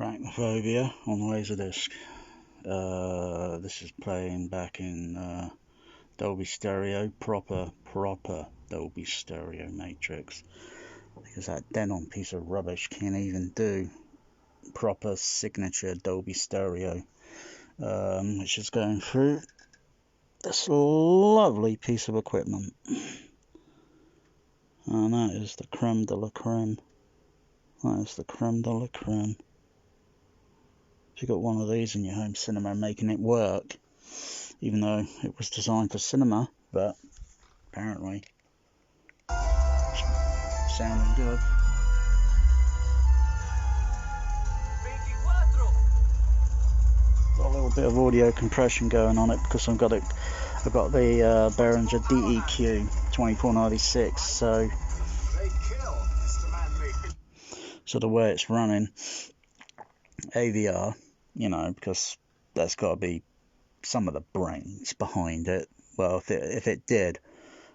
Arachnophobia on Laserdisc. This is playing back in Dolby Stereo, proper Dolby Stereo matrix, because that Denon piece of rubbish can't even do proper signature Dolby Stereo, which is going through this lovely piece of equipment. And that is the creme de la creme. That is the creme de la creme. If you've got one of these in your home cinema making it work, even though it was designed for cinema, but apparently sounding good. Got a little bit of audio compression going on it because I've got the Behringer DEQ 2496, so the way it's running AVR, you know, because there's got to be some of the brains behind it. Well, if it did,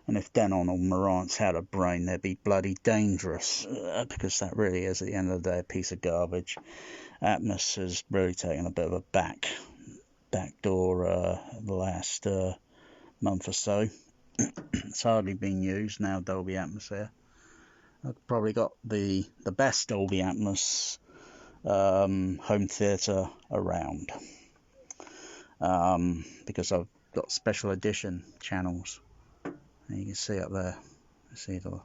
and if Denon or Marantz had a brain, they'd be bloody dangerous, because that really is, at the end of the day, a piece of garbage. Atmos has really taken a bit of a back door the last month or so. It's hardly been used now, Dolby Atmos here. I've probably got the best Dolby Atmos home theatre around, because I've got special edition channels. And you can see up there, see the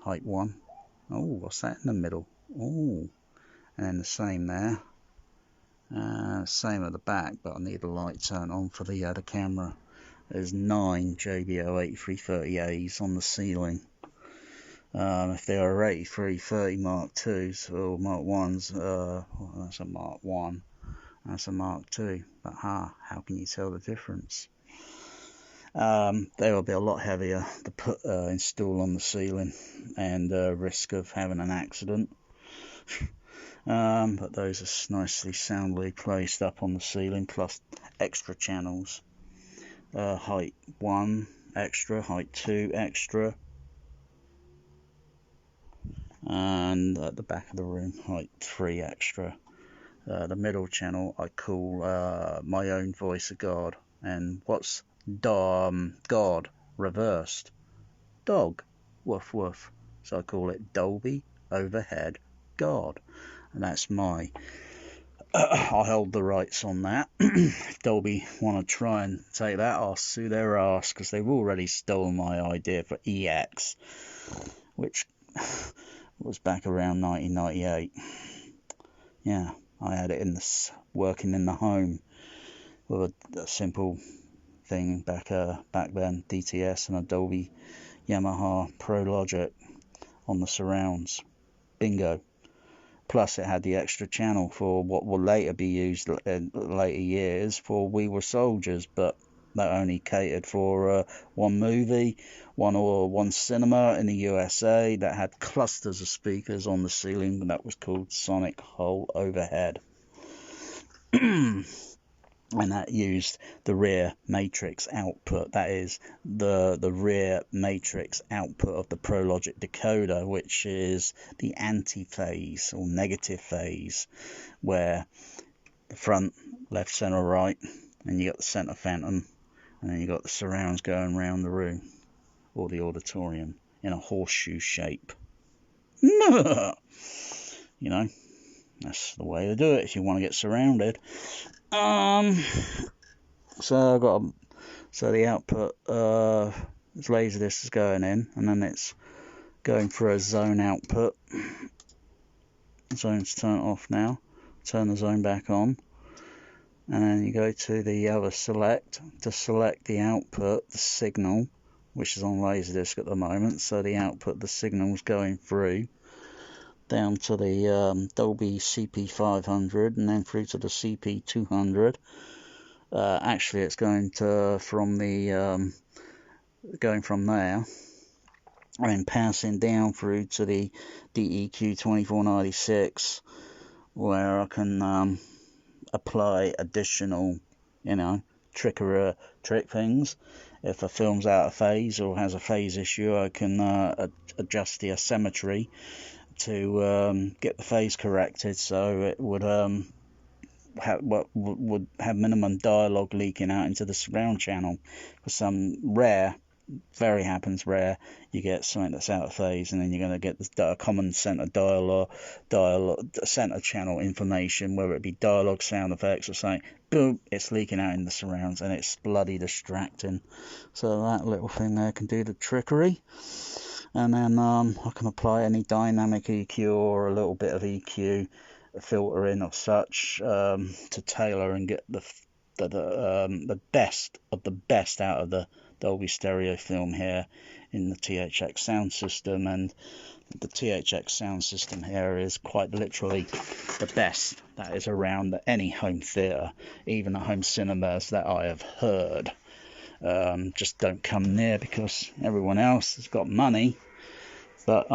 height 1. Oh, what's that in the middle? Oh, and then the same there, same at the back, but I need the light turned on for the camera. There's 9 JBL 8330As on the ceiling. If they are 8330 Mark IIs or Mark 1s, well, that's a Mark 1, that's a Mark II, but how can you tell the difference? They will be a lot heavier to install on the ceiling, and risk of having an accident. But those are nicely soundly placed up on the ceiling, plus extra channels. Height 1 extra, height 2 extra, and at the back of the room, height 3 extra. The middle channel I call my own voice of God. And what's God reversed? Dog. Woof woof. So I call it Dolby Overhead God. And that's my I hold the rights on that. If Dolby want to try and take that, I'll sue their ass, because they've already stolen my idea for EX, which was back around 1998. Yeah, I had it working in the home with a simple thing back then, DTS and a Dolby Yamaha Pro Logic on the surrounds. Bingo. Plus it had the extra channel for what will later be used in later years for We Were Soldiers, but that only catered for one movie, one cinema in the USA that had clusters of speakers on the ceiling, and that was called Sonic Whole Overhead. And that used the rear matrix output, that is the rear matrix output of the ProLogic decoder, which is the anti-phase or negative phase, where the front, left, center, right, and you got the center phantom, and then you got the surrounds going around the room or the auditorium in a horseshoe shape. You know, that's the way to do it if you want to get surrounded. So the output, this Laserdisc is going in, and then it's going for a zone output. The zone's turned off now. Turn the zone back on, and then you go to the other select to select the output, the signal, which is on Laserdisc at the moment. So the output, the signal's going through down to the Dolby CP500, and then through to the CP200. Actually, it's going from there, and then passing down through to the DEQ 2496, where I can apply additional, trick things. If a film's out of phase or has a phase issue, I can adjust the asymmetry to get the phase corrected, so it would would have minimum dialogue leaking out into the surround channel. For some rare, very happens rare, you get something that's out of phase, and then you're going to get the common center dialogue center channel information, whether it be dialogue, sound effects, or something. Boom, it's leaking out in the surrounds, and it's bloody distracting. So that little thing there can do the trickery. And then I can apply any dynamic EQ or a little bit of EQ, filtering or such, to tailor and get the best of the best out of the Dolby Stereo film here in the THX sound system. And the THX sound system here is quite literally the best that is around at any home theatre, even at home cinemas that I have heard. Just don't come near because everyone else has got money. But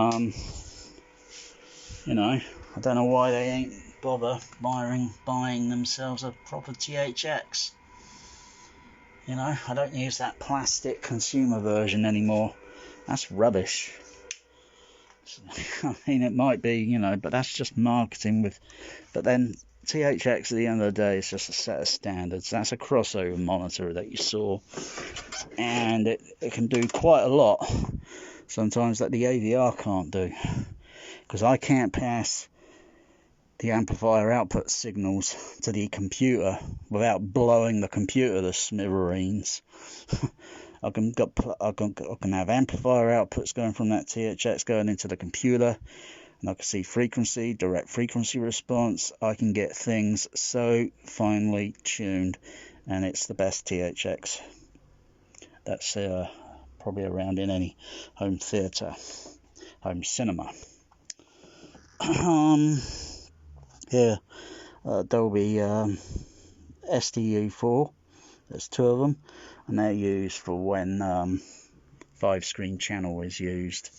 you know, I don't know why they ain't bother buying themselves a proper THX. You know, I don't use that plastic consumer version anymore. That's rubbish. I mean, it might be, you know, but that's just marketing but then THX at the end of the day is just a set of standards. That's a crossover monitor that you saw, and it can do quite a lot sometimes that the AVR can't do, because I can't pass the amplifier output signals to the computer without blowing the computer to smithereens. I can have amplifier outputs going from that THX going into the computer, and I can see frequency, direct frequency response. I can get things so finely tuned, and it's the best THX that's probably around in any home theatre, home cinema. Here, Dolby STU4, there's two of them, and they're used for when 5-screen channel is used.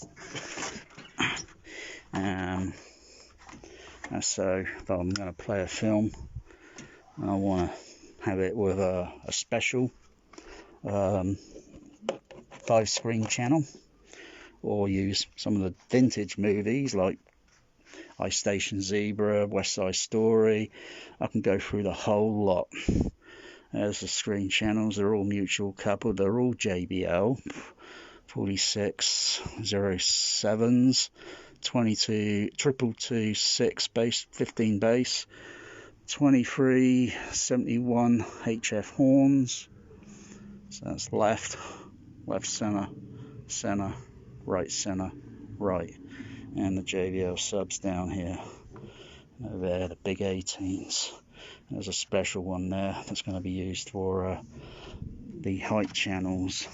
So if I'm going to play a film, I want to have it with a special 5-screen channel, or use some of the vintage movies like Ice Station Zebra, West Side Story. I can go through the whole lot. There's the screen channels, they're all mutual coupled, they're all JBL 46 07s, 22 222 6 bass, 15 bass, 2371 HF horns. So that's left, center, right, and the JBL subs down here. There, the big 18s. There's a special one there that's going to be used for the height channels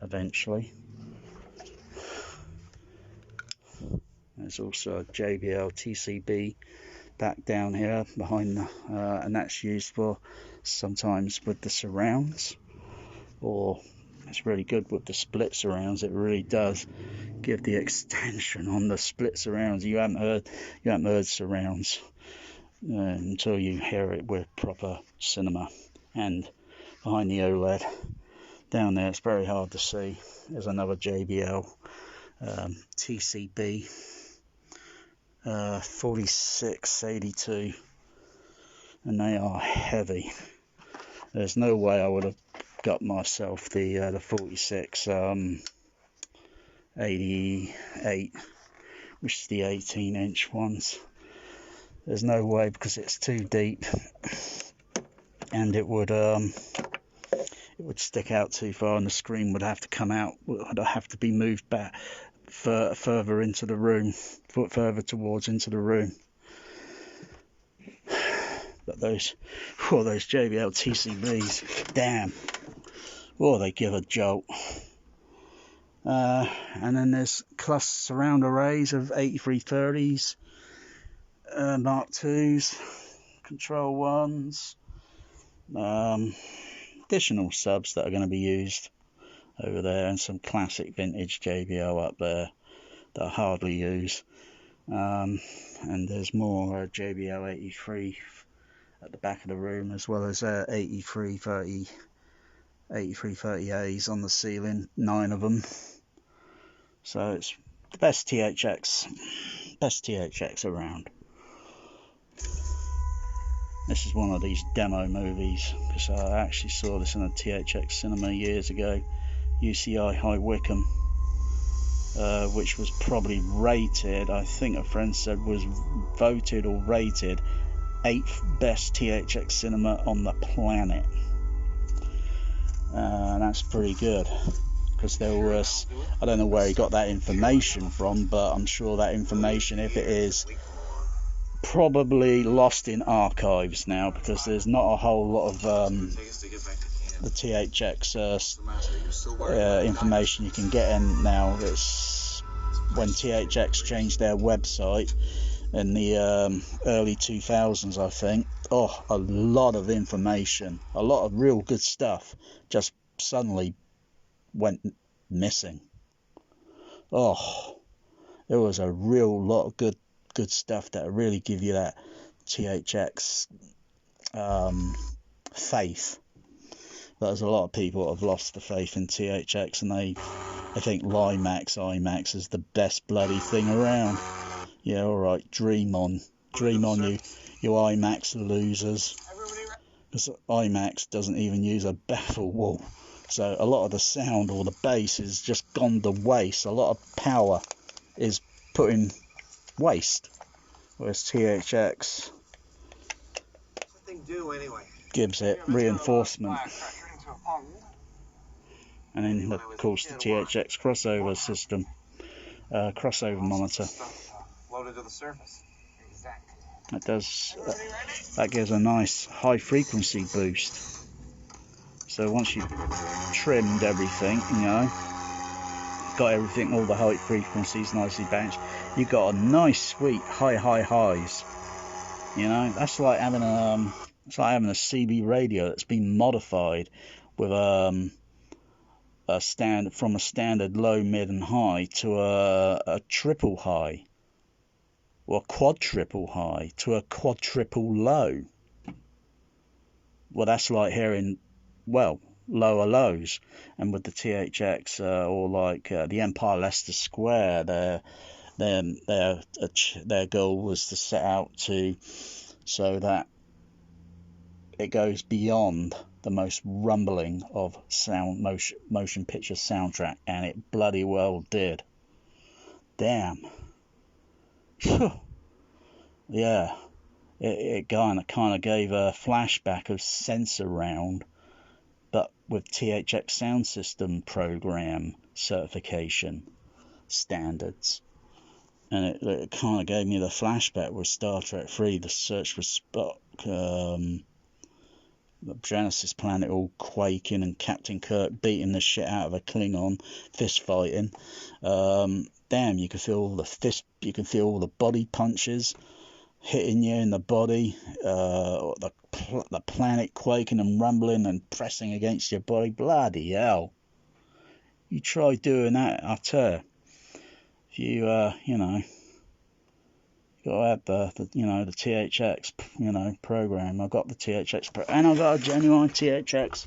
eventually. There's also a JBL TCB back down here behind the, and that's used for sometimes with the surrounds, or it's really good with the split surrounds. It really does give the extension on the split surrounds. You haven't heard surrounds until you hear it with proper cinema. And behind the OLED down there, it's very hard to see, there's another JBL TCB 4682, and they are heavy. There's no way I would have got myself the 4688, which is the 18-inch ones. There's no way, because it's too deep, and it would stick out too far, and the screen would have to come out, would have to be moved back further into the room, further towards into the room. But those JBL TCBs, damn, they give a jolt. And then there's cluster surround arrays of 8330s, Mark IIs, Control 1s, additional subs that are going to be used over there, and some classic vintage JBL up there that I hardly use. And there's more JBL 83 at the back of the room, as well as 8330As on the ceiling, 9 of them. So it's the best THX best THX around. This is one of these demo movies, because I actually saw this in a THX cinema years ago, UCI High Wycombe, which was probably rated, I think a friend said was voted or rated 8th best THX cinema on the planet. That's pretty good, because there was, I don't know where he got that information from, but I'm sure that information, if it is, probably lost in archives now, because there's not a whole lot of the THX information you can get in now. It's when THX changed their website in the early 2000s, I think. Oh, a lot of information, a lot of real good stuff just suddenly went missing. Oh, there was a real lot of good stuff that really give you that THX faith. There's a lot of people that have lost the faith in THX, and they think IMAX is the best bloody thing around. Yeah, alright, dream on you IMAX losers. Because IMAX doesn't even use a baffle wall, so a lot of the sound or the bass is just gone to waste. A lot of power is put in waste, whereas THX gives it reinforcement. And then of course the THX crossover system, crossover monitor, that gives a nice high frequency boost. So once you've trimmed everything, got everything, all the high frequencies nicely balanced, you've got a nice sweet high highs. That's like having a CB radio that's been modified with from a standard low, mid and high to a triple high, or a quadruple high to a quadruple low. Well, that's like hearing, lower lows. And with the THX, or like the Empire Leicester Square, their goal was to set out to, so that it goes beyond the most rumbling of motion picture soundtrack, and it bloody well did. Damn. Yeah, it kind of gave a flashback of Sense Around, but with THX sound system program certification standards. And it kind of gave me the flashback with Star Trek 3, The Search for Spock, Genesis planet all quaking, and Captain Kirk beating the shit out of a Klingon, fist fighting. Damn, you can feel all the body punches hitting you in the body, the planet quaking and rumbling and pressing against your body. Bloody hell! You try doing that, I tell you. If you got to have the THX program. I got the THX and I got a genuine THX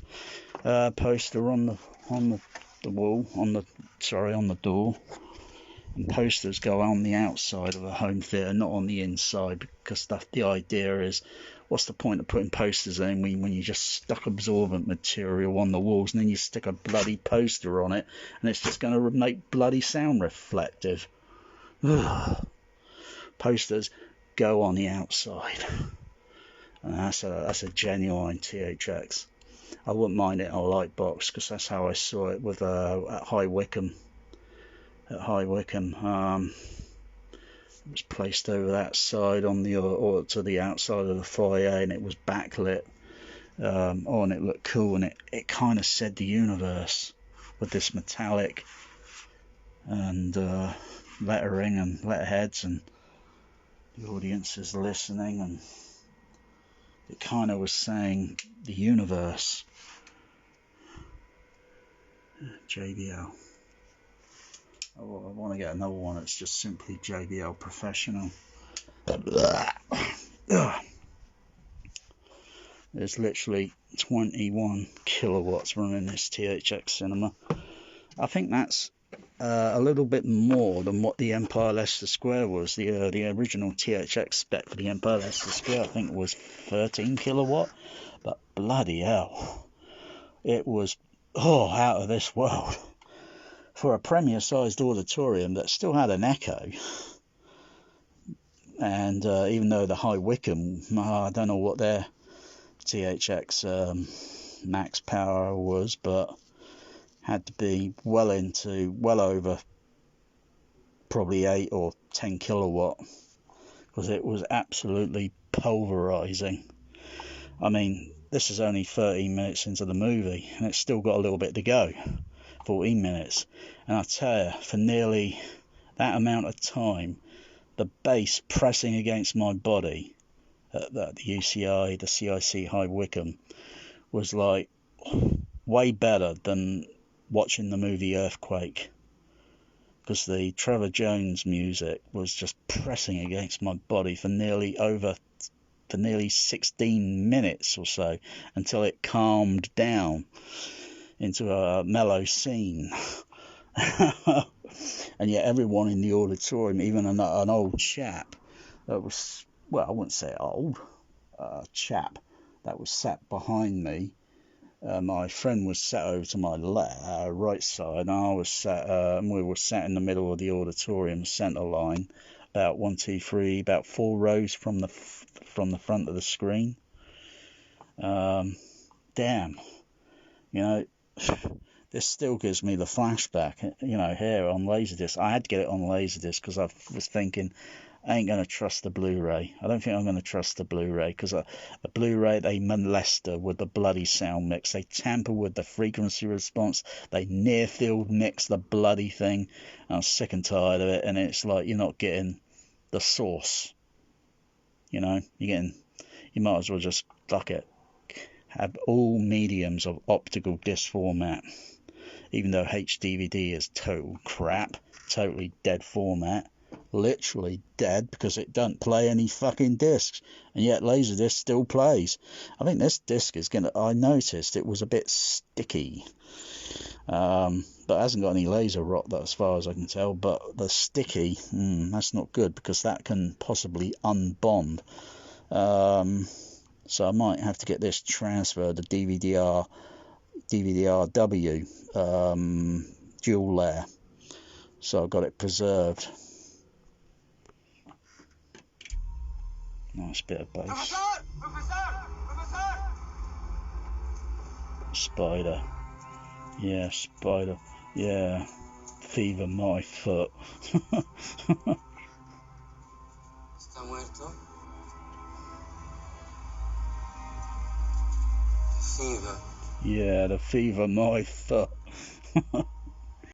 poster on the wall, on the door. And posters go on the outside of a home theatre, not on the inside, because the idea is, what's the point of putting posters in when you just stuck absorbent material on the walls, and then you stick a bloody poster on it, and it's just going to make bloody sound reflective. Ugh. Posters go on the outside, and that's a genuine THX. I wouldn't mind it in a light box, because that's how I saw it with at High Wycombe. It was placed over that side on the other, or to the outside of the foyer, and it was backlit. And it looked cool, and it kind of said the universe with this metallic and lettering and letterheads, and the audience is listening, and it kind of was saying the universe. JBL. I want to get another one that's just simply JBL Professional. There's literally 21 kilowatts running this THX cinema. I think that's a little bit more than what the Empire Leicester Square was. The original THX spec for the Empire Leicester Square, I think, was 13 kilowatt. But bloody hell, it was out of this world for a premier-sized auditorium that still had an echo. And even though the High Wycombe, I don't know what their THX max power was, but had to be well over probably 8 or 10 kilowatt, because it was absolutely pulverizing. I mean, this is only 13 minutes into the movie and it's still got a little bit to go. 14 minutes, and I tell you, for nearly that amount of time, the bass pressing against my body at the UCI, the CIC High Wycombe, was like way better than watching the movie Earthquake, because the Trevor Jones music was just pressing against my body for nearly 16 minutes or so, until it calmed down into a mellow scene. And yet everyone in the auditorium, even an old chap that was, well, I wouldn't say old, chap that was sat behind me. My friend was sat over to my right side, and I was sat, and we were sat in the middle of the auditorium, centre line, about 4 rows from the front of the screen. Damn, this still gives me the flashback, here on Laserdisc. I had to get it on Laserdisc because I was thinking, I ain't going to trust the Blu-ray. I don't think I'm going to trust the Blu-ray, because the Blu-ray, they molest her with the bloody sound mix. They tamper with the frequency response. They near-field mix the bloody thing. I'm sick and tired of it, and it's like you're not getting the source. You might as well just have all mediums of optical disc format. Even though HDVD is total crap, totally dead format. Literally dead, because it doesn't play any fucking discs, and yet Laserdisc still plays. I think this disc is I noticed it was a bit sticky, but it hasn't got any laser rot, as far as I can tell. But the sticky, that's not good, because that can possibly unbond. So I might have to get this transferred to DVD-RW dual layer, so I've got it preserved. Nice bit of bass. Spider. Yeah, spider. Yeah. Fever my foot. ¿Está muerto? Fever. Yeah, the fever my foot.